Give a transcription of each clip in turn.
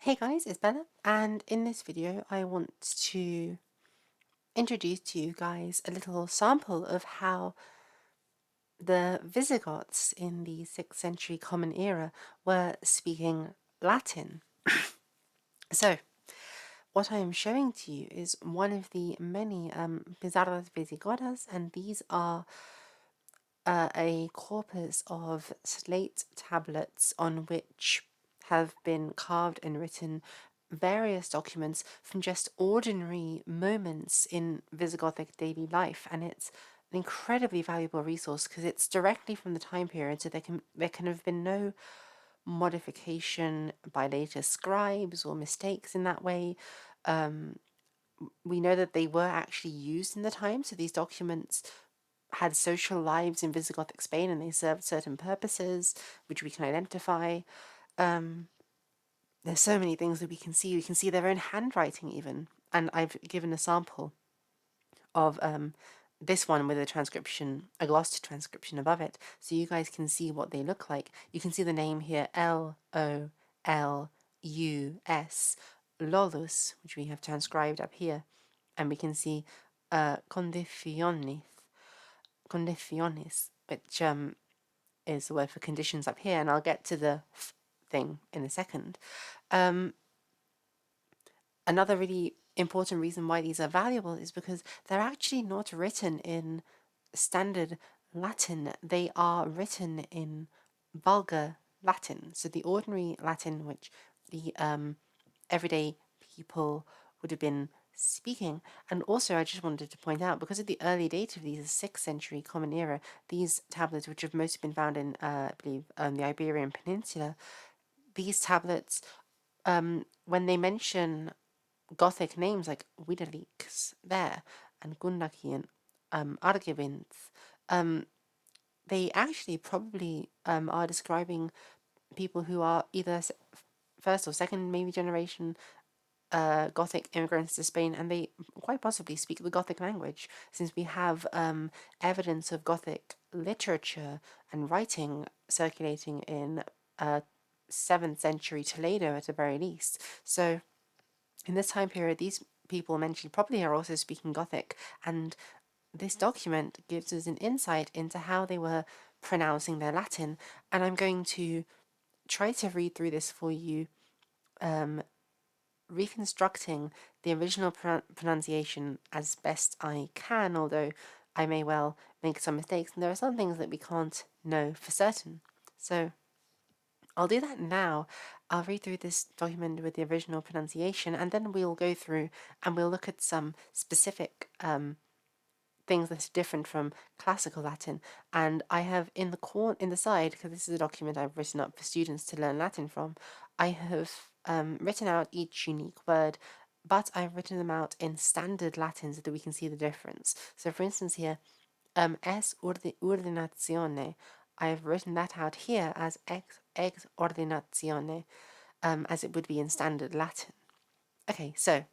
Hey guys, it's Bella, and in this video I want to introduce to you guys a little sample of how the Visigoths in the 6th century Common Era were speaking Latin. So, what I am showing to you is one of the many Pizarras Visigodas, and these are a corpus of slate tablets on which have been carved and written various documents from just ordinary moments in Visigothic daily life, and it's an incredibly valuable resource because it's directly from the time period, so there can have been no modification by later scribes or mistakes in that way. We know that they were actually used in the time, so these documents had social lives in Visigothic Spain and they served certain purposes, which we can identify. There's so many things that we can see. We can see their own handwriting, even. And I've given a sample of this one with a transcription, a glossed transcription above it, so you guys can see what they look like. You can see the name here, Lolus, Lolus, which we have transcribed up here, and we can see condiciones, which is the word for conditions up here, and I'll get to the thing in a second. Another really important reason why these are valuable is because they're actually not written in standard Latin. They are written in vulgar Latin, so the ordinary Latin which the everyday people would have been speaking. And also, I just wanted to point out, because of the early date of these, 6th century Common Era, these tablets, which have mostly been found in, I believe, the Iberian Peninsula, these tablets, when they mention Gothic names like Widerix there and Gundaki and Argivins, they actually probably are describing people who are either first or second, maybe generation Gothic immigrants to Spain, and they quite possibly speak the Gothic language, since we have evidence of Gothic literature and writing circulating in 7th century Toledo at the very least. So in this time period, these people mentioned probably are also speaking Gothic, and this document gives us an insight into how they were pronouncing their Latin, and I'm going to try to read through this for you, reconstructing the original pronunciation as best I can, although I may well make some mistakes, and there are some things that we can't know for certain. So I'll do that now. I'll read through this document with the original pronunciation, and then we'll go through and we'll look at some specific things that are different from classical Latin. And I have in the side, because this is a document I've written up for students to learn Latin from, I have written out each unique word, but I've written them out in standard Latin so that we can see the difference. So for instance here, ordinazione, I've written that out here as ex ordinazione, as it would be in standard Latin. Okay, so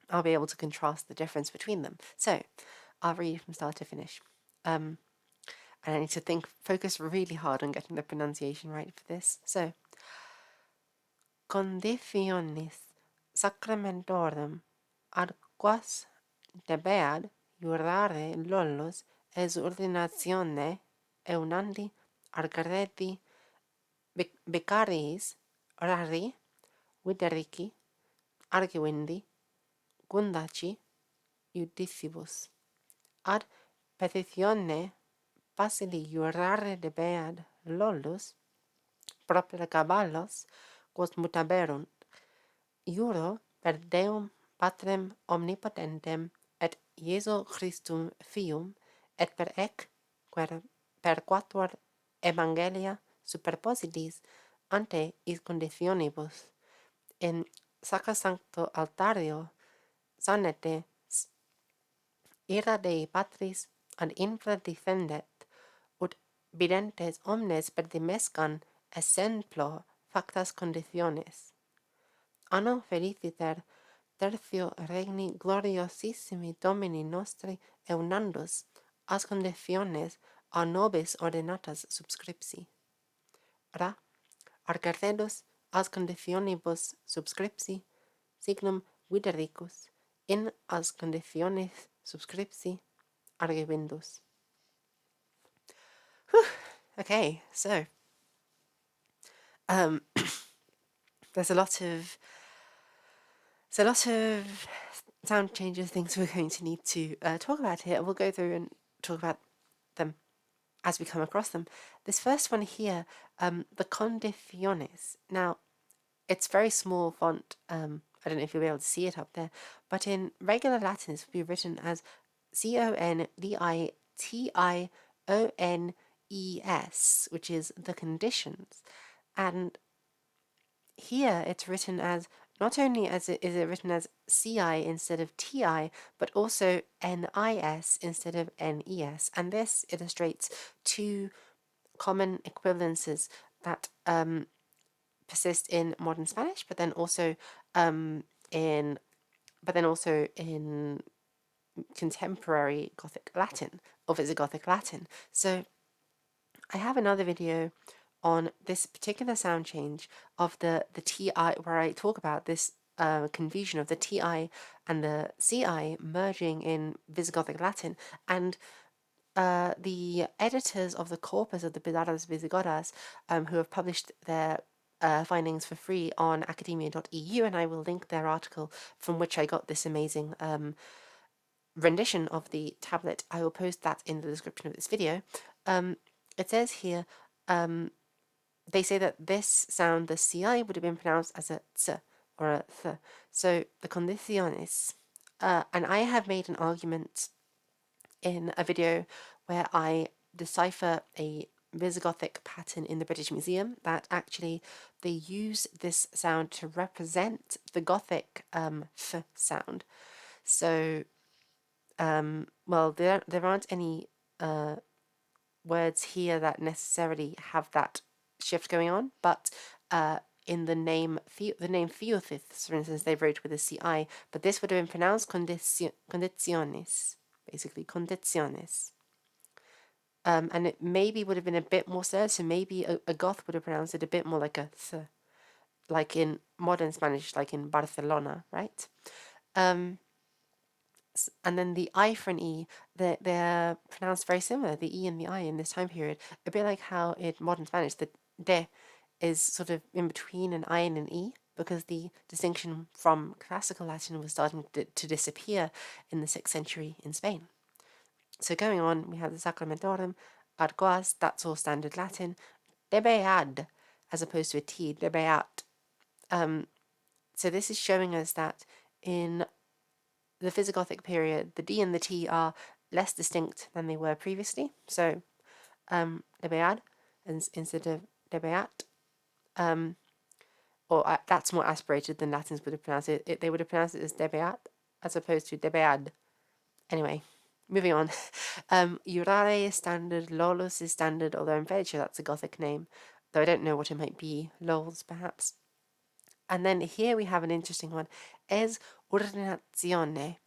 I'll be able to contrast the difference between them. So I'll read from start to finish. And I need to focus really hard on getting the pronunciation right for this. So, conditionis sacramentorum ad quas debeat jurare lollos es ordinatione eunandi arcareti becariis rari viderici argivindi gundaci iudicibus ad petitione facili jurare debeat lollus propter caballos quos mutaberunt juro per Deum Patrem omnipotentem et Iesu Christum Fium et per per quatuor evangelia superpositis ante is conditionibus in sacrosancto altario sanete ira Dei Patris ad infra defendet, ut videntes omnes per dimescan exemplo factas conditiones. Anno feliciter tertio regni gloriosissimi Domini nostri eunandus, as conditiones a nobis ordinatas subscripsi. Ra, arcardelus as conditionibus subscripsi signum videricus in as conditiones subscripsi arguendus. Okay, so um, there's a lot of sound changes, things we're going to need to talk about here. We'll go through and talk about them as we come across them. This first one here, the condiciones. Now, it's very small font. I don't know if you'll be able to see it up there, but in regular Latin, this would be written as conditiones, which is the conditions. And here it's written as, not only is it written as ci instead of ti, but also nis instead of nes. And this illustrates two common equivalences that persist in modern Spanish, but then also in contemporary Gothic Latin or Visigothic Latin. So I have another video on this particular sound change of the ti, where I talk about this confusion of the ti and the ci merging in Visigothic Latin, and the editors of the corpus of the Pilaras Visigodas, who have published their findings for free on academia.eu, and I will link their article from which I got this amazing rendition of the tablet. I will post that in the description of this video. It says here, they say that this sound, the ci, would have been pronounced as a ts or a th. So the condiciones, and I have made an argument in a video where I decipher a Visigothic pattern in the British Museum that actually they use this sound to represent the Gothic f sound. So, well, there aren't any words here that necessarily have that shift going on, but in the name Theothith, for instance, they wrote with a ci, but this would have been pronounced conditiones, basically conditiones. And it maybe would have been a bit more slurred, so maybe a Goth would have pronounced it a bit more like a th, like in modern Spanish, like in Barcelona, right? And then the I for an E, they're pronounced very similar, the E and the I in this time period, a bit like how in modern Spanish the de is sort of in between an I and an E, because the distinction from classical Latin was starting to disappear in the 6th century in Spain. So going on, we have the Sacramentorum, Arguas, that's all standard Latin, debead, as opposed to a T, debeat. So this is showing us that in the Visigothic period, the D and the T are less distinct than they were previously. So debead instead of debeat. Or that's more aspirated than Latins would have pronounced it. They would have pronounced it as debeat as opposed to debead. Anyway, moving on. Jurare is standard, Lolos is standard, although I'm very sure that's a Gothic name, though I don't know what it might be. Lols, perhaps. And then here we have an interesting one. Es ordinazione.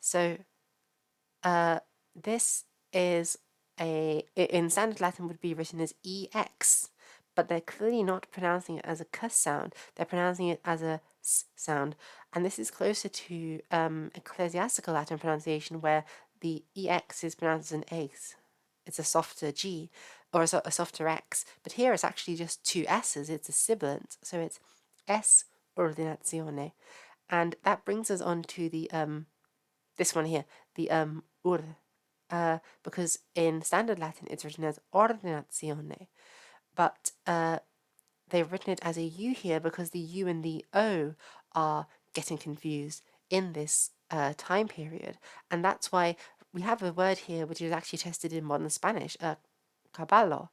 So this is in standard Latin would be written as EX, but they're clearly not pronouncing it as a k sound. They're pronouncing it as a s sound. And this is closer to ecclesiastical Latin pronunciation, where the EX is pronounced as an X. It's a softer G or a softer X. But here it's actually just two S's. It's a sibilant. So it's S ordinazione. And that brings us on to the this one here, the ur. Because in standard Latin it's written as ordinazione, but they've written it as a U here because the U and the O are getting confused in this time period. And that's why we have a word here which is actually tested in modern Spanish, caballo,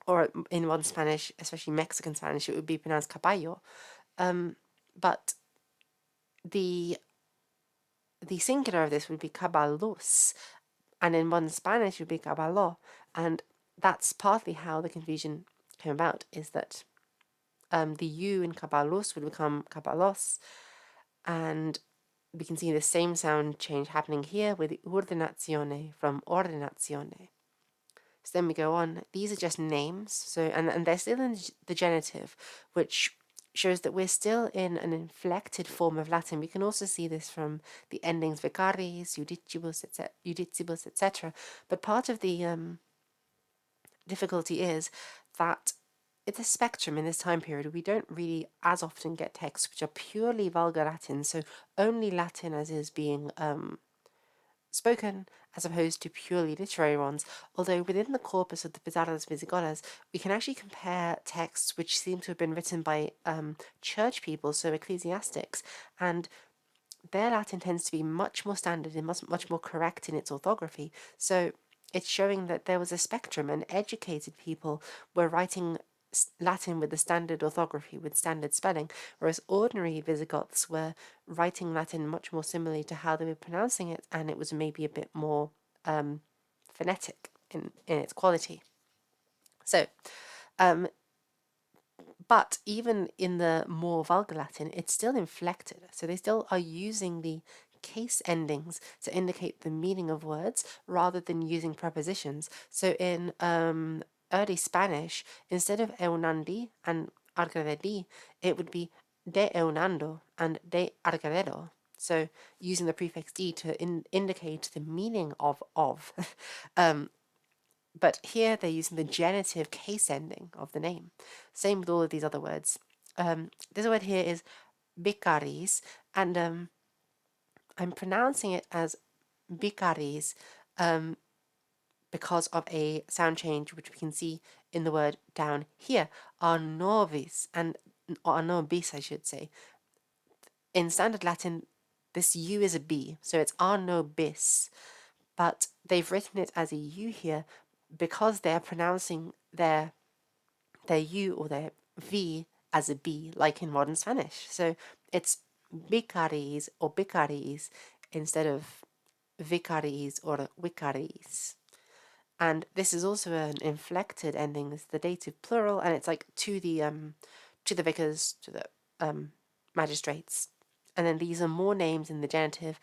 or in modern Spanish, especially Mexican Spanish, it would be pronounced caballo. But the singular of this would be caballos, and in modern Spanish it would be caballo. And that's partly how the confusion came about, is that the U in caballos would become caballos, and we can see the same sound change happening here with ordinazione from ordinazione. So then we go on. These are just names. So and they're still in the genitive, which shows that we're still in an inflected form of Latin. We can also see this from the endings vicaris, judicibus, etc. But part of the difficulty is that it's a spectrum in this time period. We don't really as often get texts which are purely vulgar Latin, so only Latin as is being spoken, as opposed to purely literary ones, although within the corpus of the Pizarras Visigodas, we can actually compare texts which seem to have been written by church people, so ecclesiastics, and their Latin tends to be much more standard and much more correct in its orthography. So it's showing that there was a spectrum, and educated people were writing Latin with the standard orthography, with standard spelling, whereas ordinary Visigoths were writing Latin much more similarly to how they were pronouncing it, and it was maybe a bit more phonetic in its quality. So, but even in the more vulgar Latin, it's still inflected. So they still are using the case endings to indicate the meaning of words rather than using prepositions. So in early Spanish, instead of eunandi and argraderi, it would be de eunando and de argadero. So using the prefix d to indicate the meaning of. But here they're using the genitive case ending of the name. Same with all of these other words. This word here is bicaris, and I'm pronouncing it as bicaris because of a sound change which we can see in the word down here, arnovis, or arnobis, I should say. In standard Latin, this U is a B, so it's arnobis, but they've written it as a U here because they're pronouncing their U or their V as a B, like in modern Spanish. So it's bicaris or bicaris instead of vicaris or vicaris. And this is also an inflected ending. It's the dative plural, and it's like to the vicars, to the magistrates. And then these are more names in the genitive.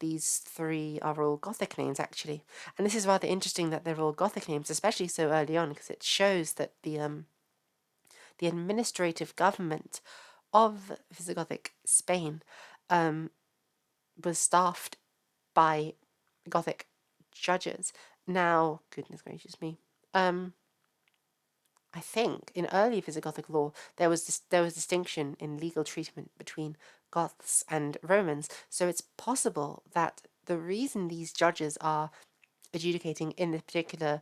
These three are all Gothic names, actually. And this is rather interesting that they're all Gothic names, especially so early on, because it shows that the administrative government of Visigothic Spain was staffed by Gothic judges. Now, goodness gracious me, I think in early Visigothic law there was distinction in legal treatment between Goths and Romans. So it's possible that the reason these judges are adjudicating in this particular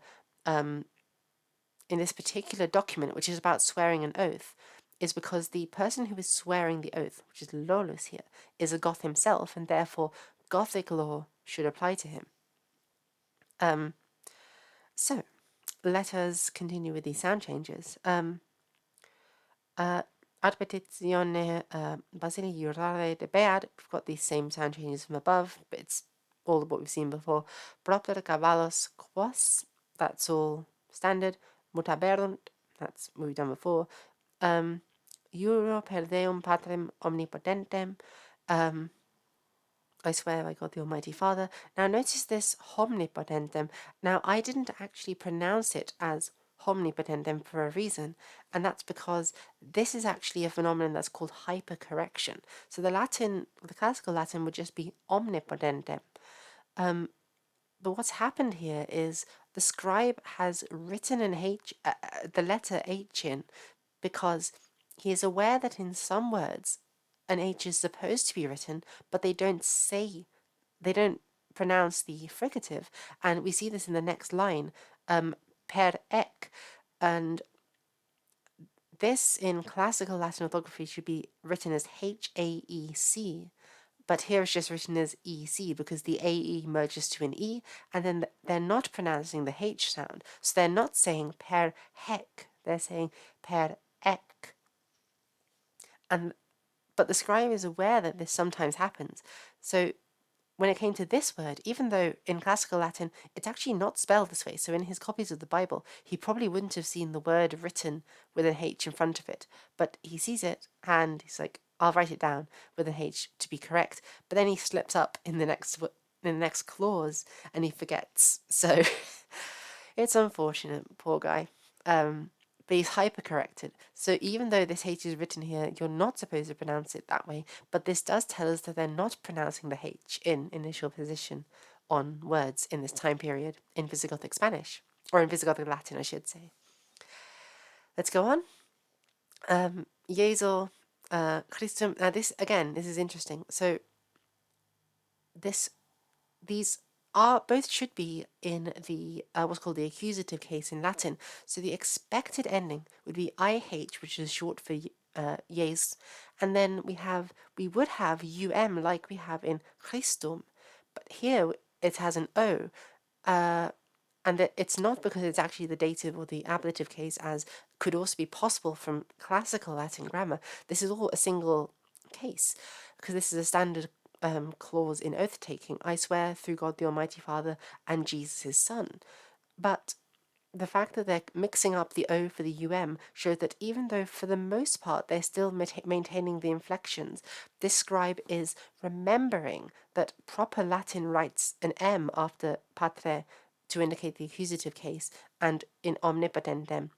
document, which is about swearing an oath, is because the person who is swearing the oath, which is Lolus here, is a Goth himself, and therefore Gothic law should apply to him. So let us continue with these sound changes. Ad petitione Basili jurare de bead, we've got these same sound changes from above, but it's all of what we've seen before. Propter cavallos quos, that's all standard. Mutaberunt, that's what we've done before. Juro per Deum Patrem Omnipotentem, I swear by God the Almighty Father. Now notice this omnipotentem. Now I didn't actually pronounce it as omnipotentem for a reason, and that's because this is actually a phenomenon that's called hypercorrection. So the classical Latin would just be omnipotentem. But what's happened here is the scribe has written the letter H in because he is aware that in some words an H is supposed to be written, but they don't pronounce the fricative. And we see this in the next line, per ec. And this in classical Latin orthography should be written as Haec, but here it's just written as EC because the AE merges to an E, and then they're not pronouncing the H sound. So they're not saying per hec, they're saying per ec. But the scribe is aware that this sometimes happens. So when it came to this word, even though in classical Latin it's actually not spelled this way, so in his copies of the Bible, he probably wouldn't have seen the word written with an H in front of it, but he sees it and he's like, I'll write it down with an H to be correct. But then he slips up in the next clause and he forgets. So It's unfortunate, poor guy. But he's hypercorrected. So even though this H is written here, you're not supposed to pronounce it that way. But this does tell us that they're not pronouncing the H in initial position on words in this time period in Visigothic Spanish, or in Visigothic Latin, I should say. Let's go on. Jesu, Christum. Now this again, this is interesting. So these are both should be in the what's called the accusative case in Latin. So the expected ending would be IH, which is short for Jes, and then we would have like we have in Christum, but here it has an O. And it's not because it's actually the dative or the ablative case, as could also be possible from classical Latin grammar. This is all a single case, because this is a standard clause in oath taking. I swear through God the Almighty Father and Jesus his Son. But the fact that they're mixing up the O for the shows that even though for the most part they're still maintaining the inflections, this scribe is remembering that proper Latin writes an M after patre to indicate the accusative case, and in omnipotentem,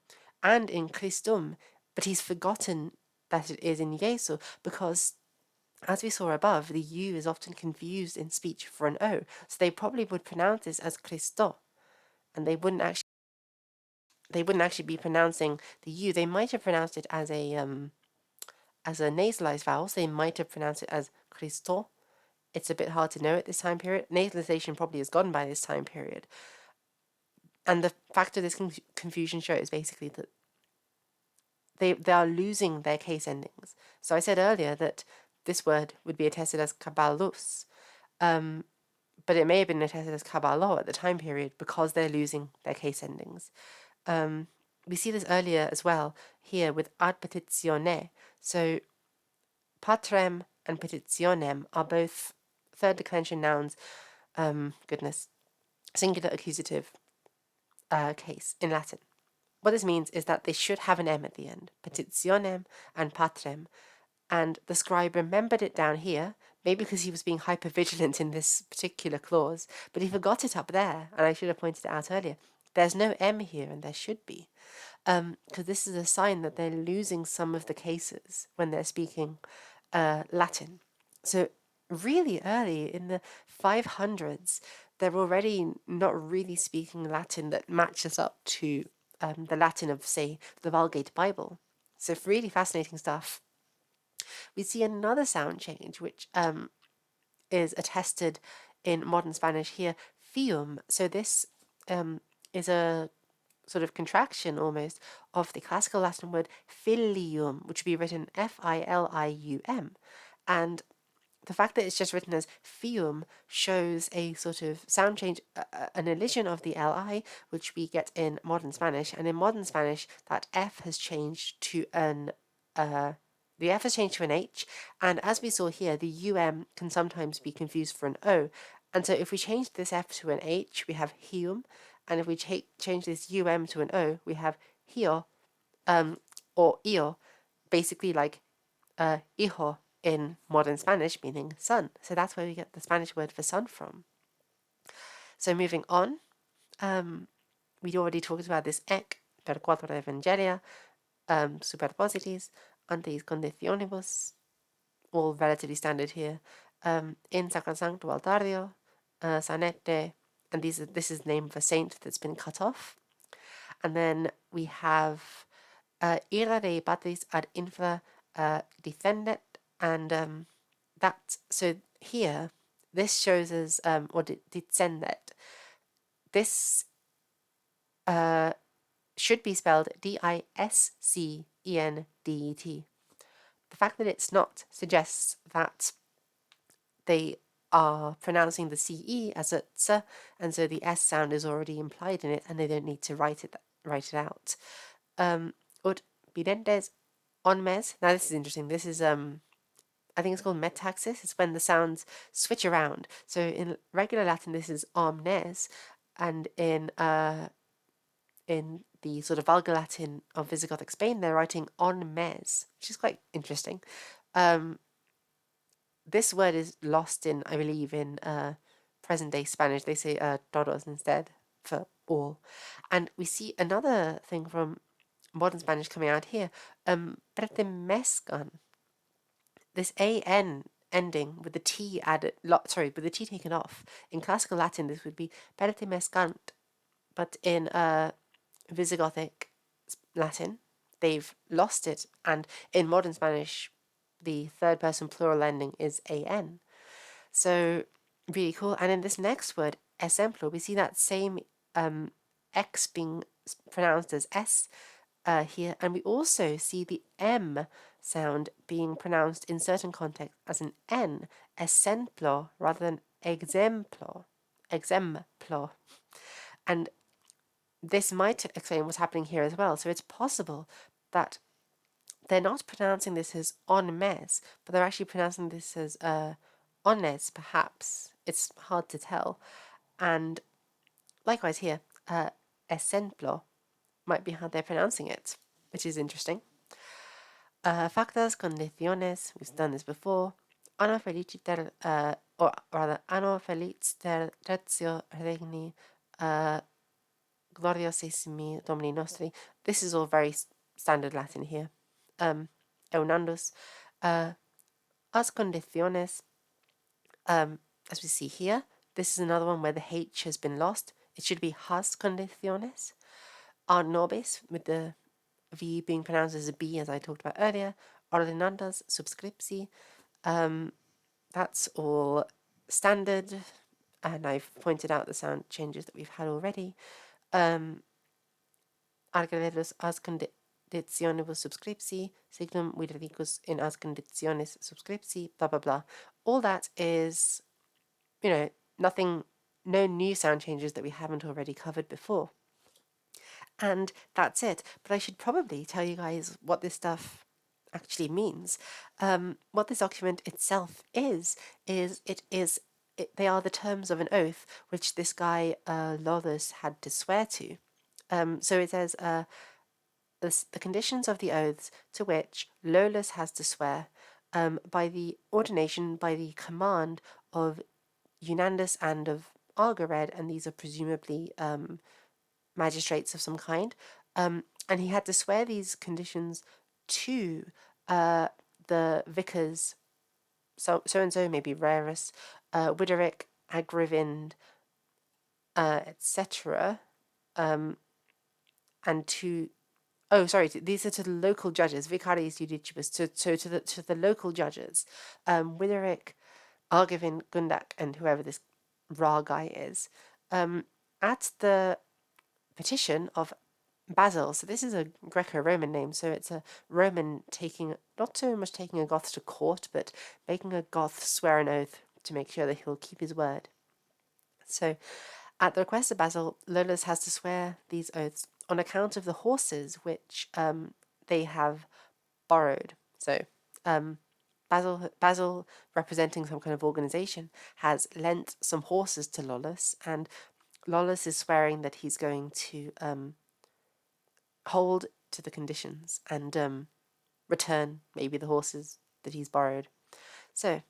and in Christum, but he's forgotten that it is in Jesu, because as we saw above, the U is often confused in speech for an O, so they probably would pronounce this as Christo, and they wouldn't actually be pronouncing the U. They might have pronounced it as a nasalized vowel. So they might have pronounced it as Christo. It's a bit hard to know at this time period. Nasalization probably has gone by this time period. And the fact of this confusion shows basically that they are losing their case endings. So I said earlier that this word would be attested as kabalus, but it may have been attested as kabalo at the time period because they're losing their case endings. We see this earlier as well here with ad petitione. So patrem and petitionem are both third declension nouns, singular accusative case in Latin. What this means is that they should have an M at the end, petitionem and patrem, and the scribe remembered it down here, maybe because he was being hypervigilant in this particular clause, but he forgot it up there, and I should have pointed it out earlier. There's no M here, and there should be, because this is a sign that they're losing some of the cases when they're speaking Latin. So really early in the 500s, they're already not really speaking Latin that matches up to the Latin of, say, the Vulgate Bible. So really fascinating stuff. We see another sound change, which is attested in modern Spanish here, fium. So this is a sort of contraction almost of the classical Latin word filium, which would be written Filium. And the fact that it's just written as fium shows a sort of sound change, an elision of the li, which we get in modern Spanish. And in modern Spanish, that f has changed to an the F has changed to an H, and as we saw here, the UM can sometimes be confused for an O. And so if we change this F to an H, we have hium, and if we change this UM to an O, we have hio, or io, basically like hijo in modern Spanish, meaning son. So that's where we get the Spanish word for son from. So moving on, we already talked about this ec per quattro evangelia, superpositis, ante conditionibus, all relatively standard here. In Sacrosancto Altario, Sanette, and this is the name of a saint that's been cut off. And then we have ira Dei Patris ad infra descendet, and that, so here, this shows us, or descendet, this should be spelled Discendet. The fact that it's not suggests that they are pronouncing the CE as a ts, and so the S sound is already implied in it, and they don't need to write it out. Ut videntes onmes. Now this is interesting. This is I think it's called metaxis. It's when the sounds switch around. So in regular Latin, this is omnes, and in the sort of vulgar Latin of Visigothic Spain, they're writing on mes, which is quite interesting. This word is lost in, I believe, in present-day Spanish. They say todos instead for all. And we see another thing from modern Spanish coming out here, pertenezcan. This an ending with the t added, with the t taken off. In classical Latin, this would be pertenezcant, but in Visigothic Latin, they've lost it, and in modern Spanish, the third person plural ending is an. So really cool. And in this next word, ejemplo, we see that same x being pronounced as s here, and we also see the m sound being pronounced in certain contexts as an n, ejemplo, rather than exemplo, exemplo. And this might explain what's happening here as well. So it's possible that they're not pronouncing this as on mes, but they're actually pronouncing this as ones, perhaps. It's hard to tell. And likewise here, ejemplo might be how they're pronouncing it, which is interesting. Factas, condiciones, we've done this before. Anno feliciter, or rather, anno feliciter tertio regni gloriosissimi Domini nostri. This is all very standard Latin here. Eunandus. As condiciones, as we see here, this is another one where the H has been lost. It should be has condiciones. Ad nobis, with the V being pronounced as a B, as I talked about earlier. Ordenandas subscripsi. That's all standard, and I've pointed out the sound changes that we've had already. Argaleros as conditionibus subscripsi, signum vidricus in as conditionis subscripsi, blah, blah, blah. All that is, nothing, no new sound changes that we haven't already covered before. And that's it. But I should probably tell you guys what this stuff actually means. What this document itself is they are the terms of an oath which this guy Lolthus had to swear to. So it says the conditions of the oaths to which Lolthus has to swear by the ordination, by the command of Eunandus and of Argared, and these are presumably magistrates of some kind. And he had to swear these conditions to the vicars, so and so, maybe Rarus, Widerick, Agrivind, etc. And to these are to the local judges, Vicaris Judicibus, to the local judges, Widerick, Argivind, Gundak, and whoever this Ra guy is, at the petition of Basil. So this is a Greco-Roman name, so it's a Roman not so much taking a Goth to court, but making a Goth swear an oath to make sure that he'll keep his word. So at the request of Basil, Lolthus has to swear these oaths on account of the horses which they have borrowed. So Basil, representing some kind of organization, has lent some horses to Lolthus, and Lolthus is swearing that he's going to hold to the conditions and return maybe the horses that he's borrowed. So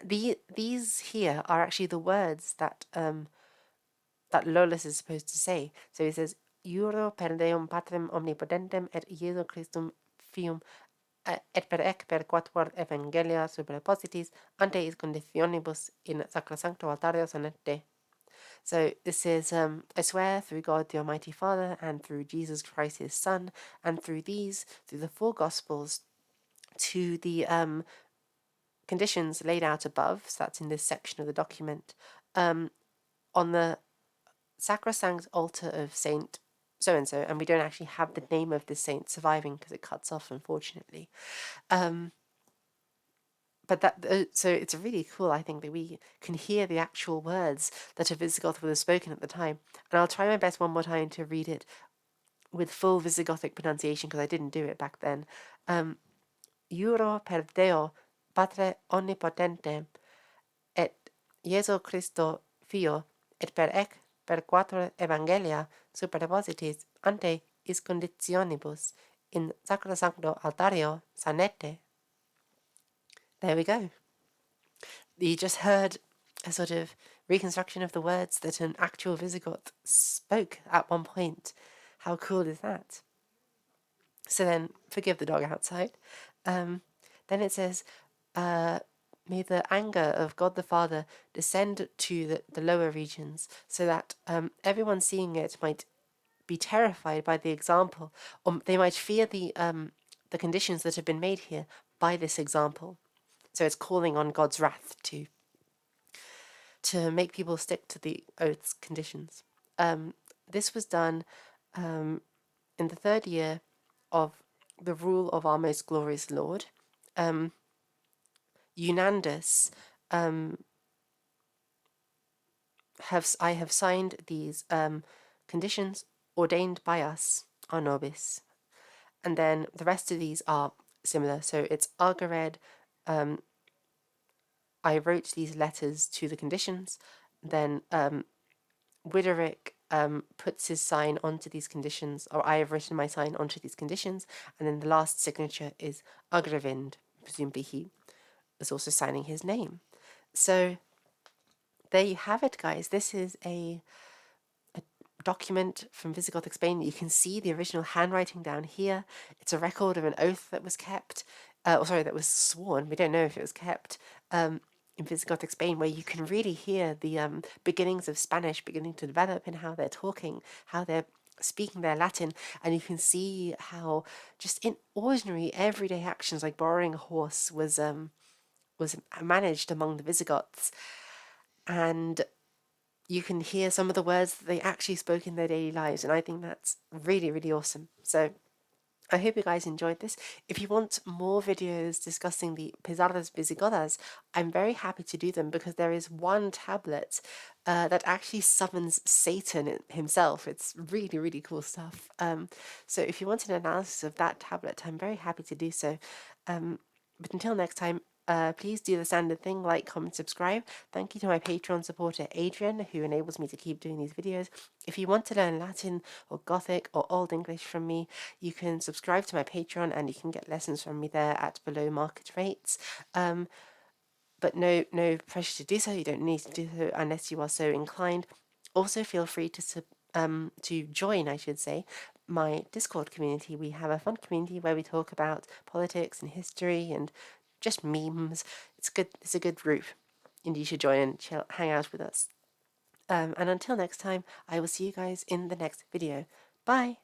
these here are actually the words that that Lolthus is supposed to say. So he says, "Juro per Deum Patrem omnipotentem et Iesu Christum Fium et per ec per quatuor evangelia superpositis ante is conditionibus in sacrosancto altario sanete." So this is, I swear through God the Almighty Father and through Jesus Christ his Son, and through the four Gospels, to the conditions laid out above, so that's in this section of the document, on the sacrosanct altar of Saint so-and-so, and we don't actually have the name of this saint surviving because it cuts off, unfortunately. But so it's really cool, I think, that we can hear the actual words that a Visigoth would have spoken at the time. And I'll try my best one more time to read it with full Visigothic pronunciation, because I didn't do it back then. Juro per Deo, Patre omnipotente, et Jesu Christo Fio, et per ec per quator evangelia superpositis ante is conditionibus in sacrosancto altario sanete. There we go. You just heard a sort of reconstruction of the words that an actual Visigoth spoke at one point. How cool is that? So then, forgive the dog outside. Then it says, may the anger of God the Father descend to the lower regions, so that everyone seeing it might be terrified by the example, or they might fear the conditions that have been made here by this example. So it's calling on God's wrath to make people stick to the oath's conditions. This was done in the 3rd year of the rule of our most glorious Lord. Eunandus, I have signed these conditions ordained by us, our nobis. And then the rest of these are similar. So it's Argared, I wrote these letters to the conditions. Then Widerick puts his sign onto these conditions, or I have written my sign onto these conditions. And then the last signature is Agravind, presumably he is also signing his name. So there you have it, guys. This is a document from Visigothic Spain. You can see the original handwriting down here. It's a record of an oath that was kept, that was sworn. We don't know if it was kept in Visigothic Spain, where you can really hear the beginnings of Spanish beginning to develop in how they're talking, how they're speaking their Latin, and you can see how just in ordinary everyday actions like borrowing a horse was managed among the Visigoths, and you can hear some of the words that they actually spoke in their daily lives, and I think that's really, really awesome. So I hope you guys enjoyed this. If you want more videos discussing the Pizarras Visigothas, I'm very happy to do them, because there is one tablet that actually summons Satan himself. It's really, really cool stuff. So if you want an analysis of that tablet, I'm very happy to do so. But until next time, please do the standard thing, like, comment, subscribe. Thank you to my Patreon supporter Adrian, who enables me to keep doing these videos. If you want to learn Latin or Gothic or Old English from me, you can subscribe to my Patreon and you can get lessons from me there at below market rates. But no pressure to do so. You don't need to do so unless you are so inclined. Also, feel free to join, I should say, my Discord community. We have a fun community where we talk about politics and history and just memes. It's good. It's a good group, and you should join and hang out with us. And until next time, I will see you guys in the next video. Bye.